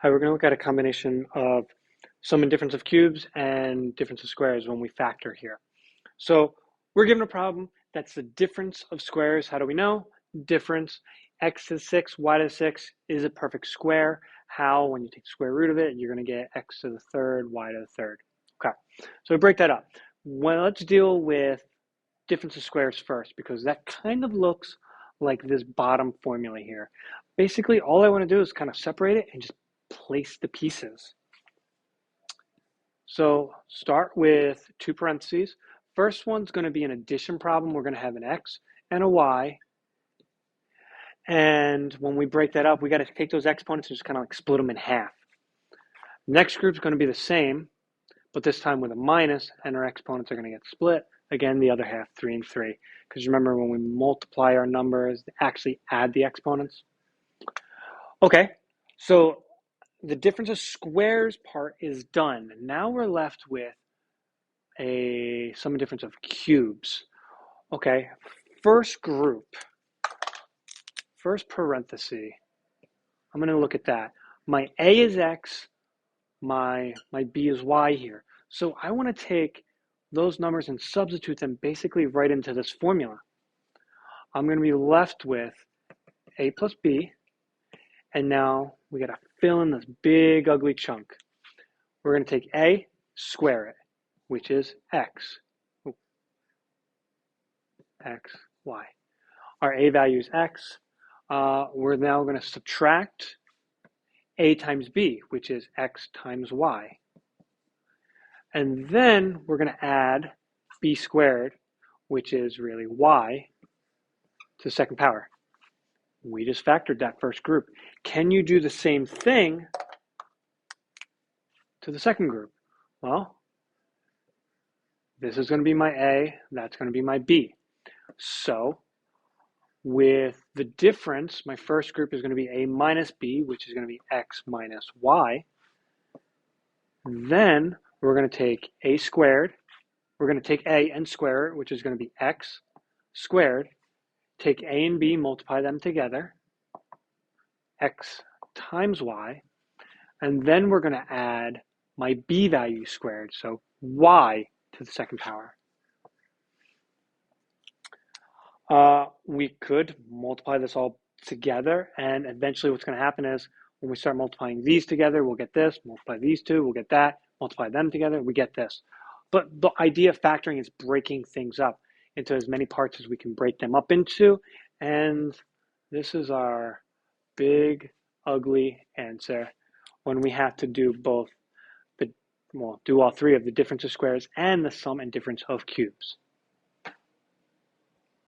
Hi, we're going to look at a combination of sum and difference of cubes and difference of squares when we factor here. So we're given a problem that's the difference of squares. How do we know? Difference, x to the 6, y to the 6 is a perfect square. How? When you take the square root of it, you're going to get x to the third, y to the third. Okay, so we break that up. Well, let's deal with difference of squares first, because that kind of looks like this bottom formula here. Basically, all I want to do is kind of separate it and just place the pieces. So start with two parentheses. First one's going to be an addition problem. We're going to have an x and a y. And when we break that up, we got to take those exponents and just kind of like split them in half. Next group's going to be the same, but this time with a minus, and our exponents are going to get split. Again, the other half, 3 and 3. Because remember, when we multiply our numbers, they actually add the exponents. Okay, so the difference of squares part is done. Now we're left with a sum and difference of cubes. Okay, first group, first parenthesis, I'm going to look at that. My a is x, my b is y here. So I want to take those numbers and substitute them basically right into this formula. I'm going to be left with a plus b, and now we got to fill in this big ugly chunk. We're going to take a, square it, which is x. Ooh. X, y. Our a value is x. We're now going to subtract a times b, which is x times y. And then we're going to add b squared, which is really y, to the second power. We just factored that first group. Can you do the same thing to the second group? Well, this is going to be my a, that's going to be my b. So with the difference, my first group is going to be a minus b, which is going to be x minus y. Then we're going to take a squared. We're going to take a and square it, which is going to be x squared. Take a and b, multiply them together, x times y. And then we're going to add my b value squared, so y to the second power. We could multiply this all together, and eventually what's going to happen is when we start multiplying these together, we'll get this, multiply these two, we'll get that, multiply them together, we get this. But the idea of factoring is breaking things up into as many parts as we can break them up into, and this is our big, ugly answer when we have to do both do all three of the difference of squares and the sum and difference of cubes.